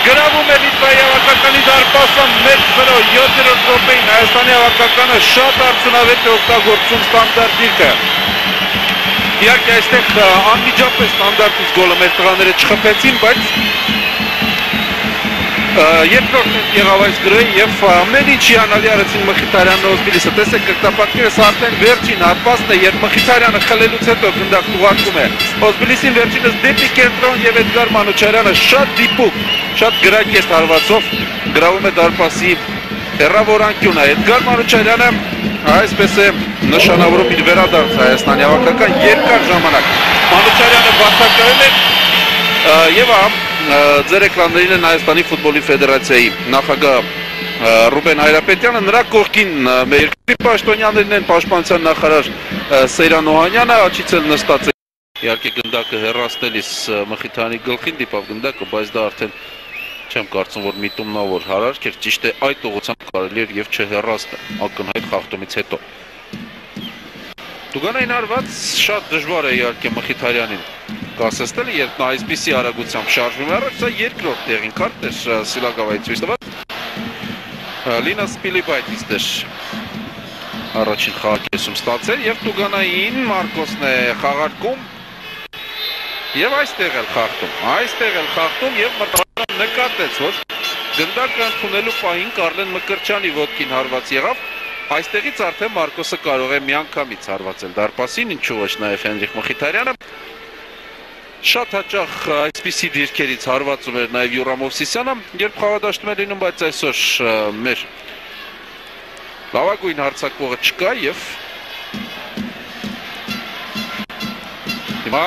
գրավում է Լիտվայի հավաքականի դարպասը 1-0 7-րդ րոպեին Հայաստանի հավաքականը շատ արդյունավետ է օգտագործում ստանդարտ դիրքը։ Իհարկե այստեղ անմիջապես ստանդարտից գոլը մեր տղաները չխփեցին, բայց երկրորդ եղավ այս գրոյը եւ ամեն ինչ հիանալի արեցին Մխիթարյանն ու Օզբիլիսը։ Տեսեք կրկնապատկերս արդեն վերջին հատվածն է, երբ Մխիթարյանը խլելուց հետո գնդակ ուղարկում է Օզբիլիսին վերջինս դեպի կենտրոն եւ Էդգար Մանուչարյանը շատ դիպուկ, շատ գրակետ հարվածով գրավում է դարպասի հեռավոր անկյունը։ Էդգար Մանուչարյանը այսպես է նշանավորում իր վերադարձը Հայաստանի հավաքական երկար ժամանակ։ Մանուչարյանը բացակայել է եւ ձեր էկրաններին են Հայաստանի ֆուտբոլի ֆեդերացիայի նախագահ Ռուբեն Հայրապետյանը, նրա կողքին մեր երկրի պաշտոնյաներն են պաշտպանության նախարար Սեյրան Օհանյանը, աջից էլ նստած է իհարկե գնդակը հեռացնելիս Մխիթարյանի գլխին դիպավ գնդակը, բայց դա արդեն չեմ կարծում, որ միտումնավոր հարարք էր, ճիշտ է այդ ուղղությամբ կարելի էր եւ չհեռացնել ակնհայտ խախտումից հետո։ Տուգանային հարված շատ դժվար է իհարկե Մխիթարյանին կասեցնել, երբ նա այսպիսի արագությամբ շարժվում է առաջ, սա երկրորդ տեղին կարդ էր Սիլակավայի ցույց տված։ Լինա Սպիլիբայտից էր առաջին խաղակեսում ստացել եւ Տուգանային Մարկոսն է խաղարկում եւ այստեղ էլ խախտում եւ մրցարանը նկատեց, որ գնդակը ընդունելու պահին Կարլեն Մկրտչյանի ոտքին հարված եղավ, այստեղից արդեն Մարկոսը կարող է միանգամից հարվածել դարպասին, ինչու ոչ նաեւ Հենրիխ Մխիթարյանը շատ հաճախ այսպիսի դիրքերից հարվածում էր նաև Յուրա Մովսիսյանը, երբ խաղադաշտում է լինում, բայց այսօր մեր լավագույն հարձակվողը չկա եւ հիմա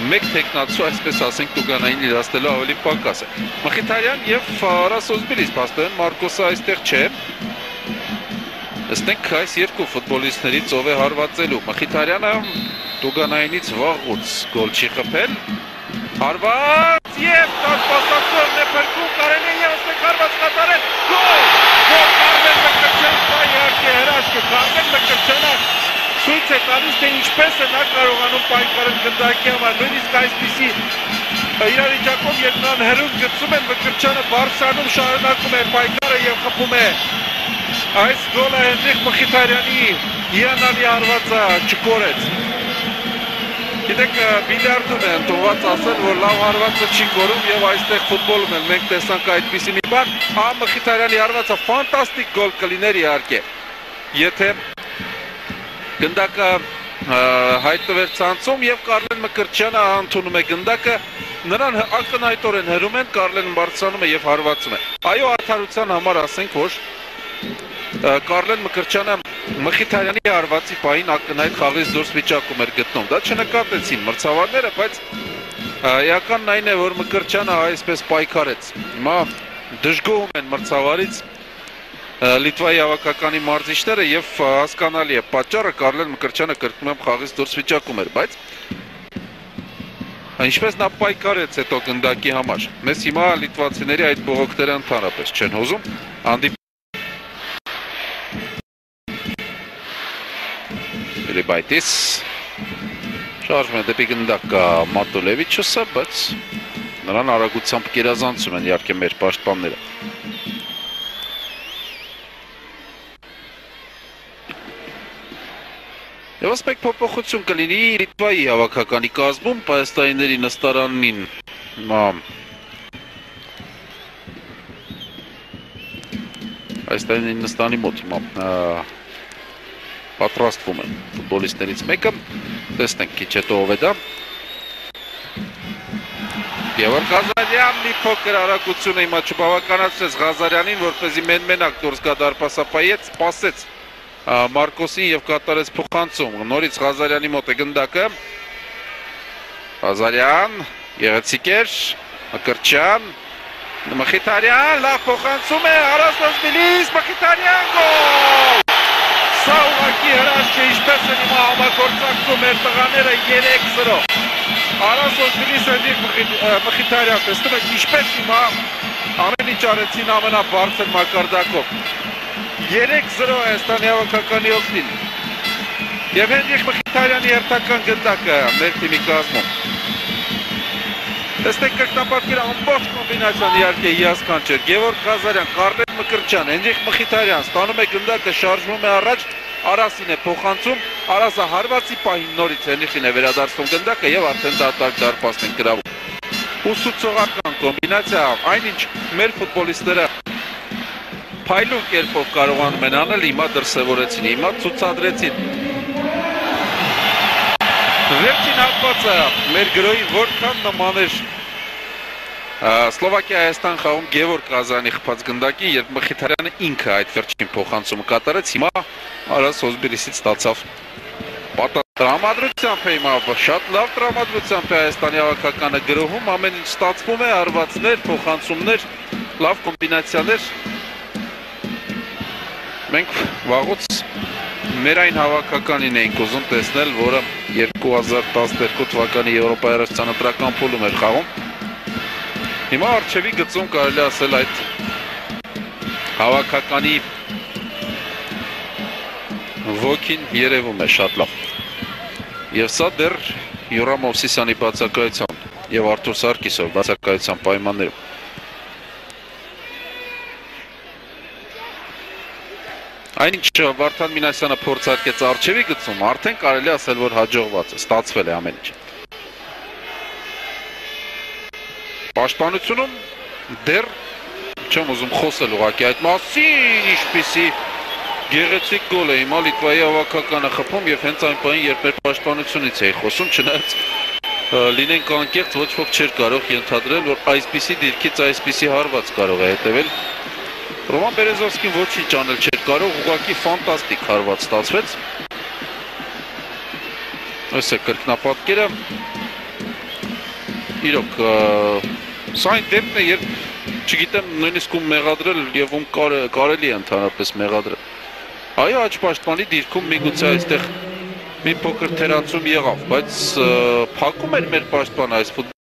մեկ տեխնացու, այսպես ասենք, Տուգանային իրացնելու ավելի պակաս է։ Մխիթարյան եւ Արաս Օզբիլիս, փաստորեն Մարկոսը այստեղ չէ։ Ըստ այս երկու ֆուտբոլիստներից ով է հարվածելու։ Մխիթարյանը Տուգանայինից վաղուց գոլ չի խփել։ Հարված եւ դասպասակորն է փրկում, կարելի է այստեղ հարված կատարել։ Գոլ! Գոլ Կարմեն Մկրտչյանը, իհարկե հրաշքը Կարմեն Մկրտչյանը ցույց է տալիս, թե ինչպես է նա կարողանում պայքարել գնդակի համար, նույնիսկ այսպիսի իրավիճակում, երբ նրան հերուն գցում են, Մկրտչյանը բարձրանում շարունակում է պայքարը եւ խփում է այս գոլը Հենրիխ Մխիթարյանի հիանալի հարվածը չկորեց։ Գիտեք, բիլիարդում է ընդունված ասել, որ լավ հարվածը չի կորում եւ այստեղ ֆուտբոլում էլ մենք տեսանք այդպիսի մի բան, Մխիթարյանի հարվածը ֆանտաստիկ գոլ կլիներ իհարկե, եթե գնդակը հայտնվեր ցանցում եւ Կարլեն Մկրտչյանը ընդունում է գնդակը, նրան ակնհայտորեն հրում են, Կարլենը բարձրանում է եւ հարվածում է։ Այո, արդարության համար ասենք, որ Կարլեն Մկրտչյանը Մխիթարյանի հարվածի պահին ակնհայտ խաղից դուրս վիճակում էր գտնում։ Դա չնկատեցին մրցավարները, բայց էականն այն է, որ Մկրտչյանը այսպես պայքարեց։ Հիմա դժգոհում են մրցավարից Լիտվայի հավաքականի մարզիչները եւ հասկանալի է պատճառը Կարլեն Մկրտչյանը կրկնում խաղից դուրս վիճակում էր, բայց ինչպես նա պայքարեց հետո գնդակի համար։ Մեզ հիմա լիտվացիների այդ բողոքները ընդհանրապես չեն հուզում։ Սպիլիբայտիս շարժում է դեպի գնդակ Մատուլևիչուսը, բայց նրան արագությամբ գերազանցում են իհարկե մեր պաշտպանները։ Եվ ասպեկ փոփոխություն կլինի Լիտվայի հավաքականի կազմում, պայստայինների նստարանին պայստայինների նստանի մոտ հիմա պատրաստվում են ֆուտբոլիստներից մեկը, տեսնենք քիչ հետո ով է դա։ Գևորգ Ղազարյան մի փոքր արագություն է հիմա չբավականացրեց Ղազարյանին, որպեսզի մենակ դուրս գա դարպասապայեց, սպասեց Մարկոսին եւ կատարեց փոխանցում։ Նորից Ղազարյանի մոտ է գնդակը։ Ղազարյան, գեղեցիկ էր, Մկրտչյան, Մխիթարյան, լավ փոխանցում է, Արաս Օզբիլիս, Մխիթարյան գոլ! Սա ուղղակի հրաշք է, ինչպես են հիմա համագործակցում մեր տղաները 3-0։ Արաս Օզբիլիս Մխիթարյան, տեսնում եք ինչպես հիմա ամեն ինչ արեցին ամենաբարձր մակարդակով։ 3-0 Հայաստանի հավաքականի օգտին եւ Հենրիխ Մխիթարյանի հերթական գնդակը մեր թիմի կազմում։ Տեսնեք կրկնապատկերը ամբողջ կոմբինացիան իհարկե հիասքանչեր։ Գևորգ Ղազարյան, Կարլեն Մկրտչյան, Հենրիխ Մխիթարյան ստանում է գնդակը, շարժվում է առաջ, Արասին է փոխանցում, Արասը հարվածի պահին նորից Հենրիխին է վերադարձնում գնդակը եւ արդեն դատարկ դարպասն են գրավում։ Ուսուցողական կոմբինացիա, այնինչ մեր ֆուտբոլիստները փայլուն կերպով կարողանում են անել, հիմա դրսևորեցին, հիմա ցուցադրեցին։ Վերջին հատվածը մեր գրոյի որքան նման էր Սլովակիա-Հայաստան խաղում Գևորգ Ղազարյանի խփած գնդակին, երբ Մխիթարյանը ինքը այդ վերջին փոխանցումը կատարեց, հիմա Արաս Օզբիլիսից ստացավ տրամադրությամբ է հիմա, շատ լավ տրամադրությամբ է Հայաստանի հավաքականը գրոհում, ամեն ինչ ստացվում է, հարվածներ, փոխանցումներ, լավ կոմբինացիաներ։ Մենք վաղուց մեր այն հավաքականին էինք ուզում տեսնել, որը 2012 թվականի Եվրոպայի առաջնատրական փուլում էր խաղում։ Հիմա առջևի գծում կարելի ասել այդ հավաքականի ոգին երևում է շատ լավ։ Եվ սա դեռ Յուրամ Մովսիսյանի բացակայության եւ Արթուր Սարգիսովի բացակայության պայմաններում։ Այնինչ Վարդան Մինասյանը փորձարկեց առջևի գծում, արդեն կարելի ասել, որ հաջողված է, ստացվել է ամեն ինչ։ Պաշտպանությունում դեռ չեմ ուզում խոսել ուղղակի այդ մասին, ինչպիսի գեղեցիկ գոլ է հիմա Լիտվայի հավաքականը խփում եւ հենց այն պահին, երբ մեր պաշտպանությունից էի խոսում, չնայած լինենք անկեղծ, ոչ ոք չէր կարող ենթադրել, որ այսպիսի դիրքից այսպիսի հարված կարող է հետևել։ Ռոման Բերեզովսկին ոչինչ անել չէր կարող, ուղղակի ֆանտաստիկ հարված ստացվեց։ Այս է կրկնապատկերը։ Իրոք, սա այն դեպքն է, երբ չգիտեմ նույնիսկ ում մեղադրել եւ ում կարելի է ընդհանրապես մեղադրել։ Այո, աջ պաշտպանի դիրքում միգուցե այստեղ մի փոքր թերացում եղավ, բայց փակում էր մեր պաշտպանը այս ֆուտբոլ։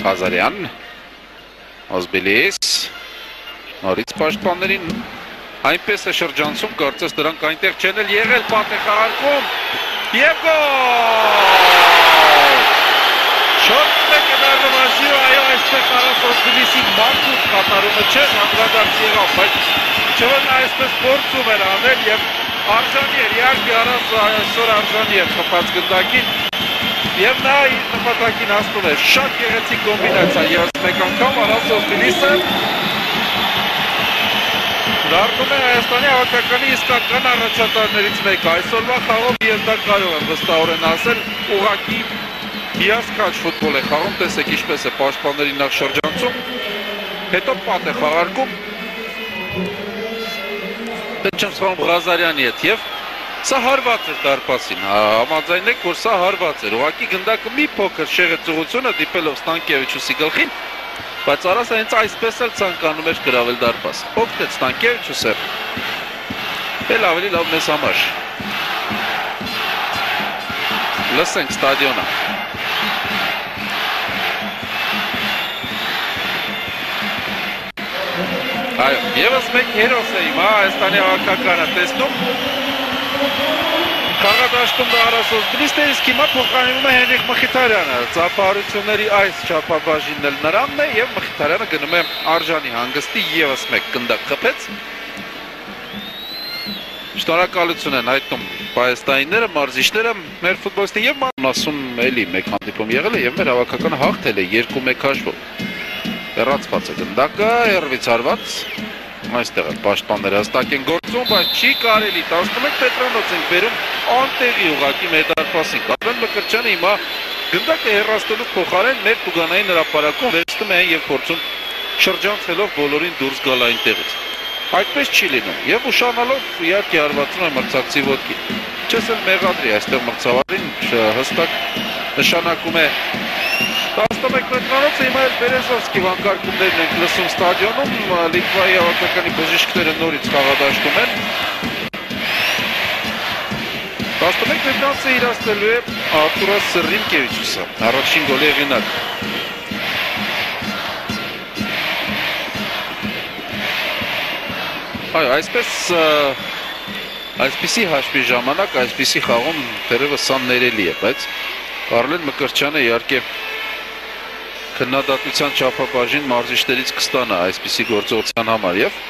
Ղազարյան, Օզբիլիս, նորից պաշտպաններին այնպես է շրջանցում, կարծես դրանք այնտեղ չեն էլ եղել, պատ է խաղարկում և գոլ! Շորտն է կդարնվազի, այո, այստեղ Արաս Օզբիլիսի մակուտ կատարումը չէ, անդրադարձ եղավ, բայց չվն այսպես փորձում էր անել և արժանի էր, իհարկե Արաս այսօր արժանի էր խփած գնդակին և նա իր նպատակին հասնում է, շատ գեղեցիկ կոմբինացիա, ևս մեկ անգամ Արաս Օզբիլիսը դառնում է Հայաստանի հավաքականի իսկական առաջատարներից մեկը, այսօրվա խաղով ես դա կարող եմ վստահորեն ասել, ուղղակի հիասքանչ ֆուտբոլ է խաղում, տեսեք ինչպես է պաշտպաններին նախ շրջանցում, հետո պատ է խաղարկում, դե չեմ սխալվում Ղազարյանի հետ և սա հարված էր դարպասին, համաձայնեք, որ սա հարված էր, ուղղակի գնդակը մի փոքր շեղեցողությունը դիպելով Ստանկևիչուսի գլխին, բայց Արասը հենց այսպես էլ ցանկանում էր գրավել դարպաս, օգնեց Ստանկևիչուսը, էլ ավելի լավ մեզ համար, լսենք ստադիոնը, այո, ևս մեկ հերոս է հիմա Հայաստանի հավաքականը տեսնում, խաղադաշտում դա Արաս Օզբիլիսն է, իսկ հիմա փոխարինում է Հենրիխ Մխիթարյանը, ծափահարությունների այս չափաբաժինն էլ նրանն է և Մխիթարյանը գնում է արժանի հանգստի ևս մեկ գնդակ խփեց։ Շնորհակալություն են հայտնում պահեստայինները, մարզիչները, մեր ֆուտբոլիստին և ասում էլի մեկ հանդիպում եղել է և մեր հավաքականը հաղթել է 2-1 հաշվով։ Հեռացված է գնդակը, հեռվից հարված, այստեղ էլ պաշտպանները հստակ են գործում, բայց չի կարելի, 11 Պետրանոց ենք բերում անտեղի ուղղակի մեր դարպասին, Կարլեն Մկրտչյանը հիմա գնդակը հեռացնելու փոխարեն մեր տուգանային հրապարակում վերցնում են և փորձում շրջանցելով բոլորին դուրս գալ այնտեղից։ Այդպես չի լինում և ուշանալով իհարկե հարվածում է մրցակցի ոտքին։ Չես էլ մեղադրի այստեղ մրցավարին հստակ նշանակում է 11 Պետրանոցը հիմա էլ Բերեզովսկի վանկարկումներն ենք լսում ստադիոնում, Լիտվայի հավաքականի բժիշկները նորից խաղադաշտում են։ 11 Պետրանոցը իրացնելու է Արթուր Սրինկևիչյանը, առաջին գոլի հեղինակ։ Այո, այսպես Այսպիսի հաշվի ժամանակ, այսպիսի խաղում թերևս սան ներելի է, բայց Արլեն Մկրտչյանը իհարկե քննադատության չափաբաժին մարզիչներից կստանա այսպիսի գործողության համար եւ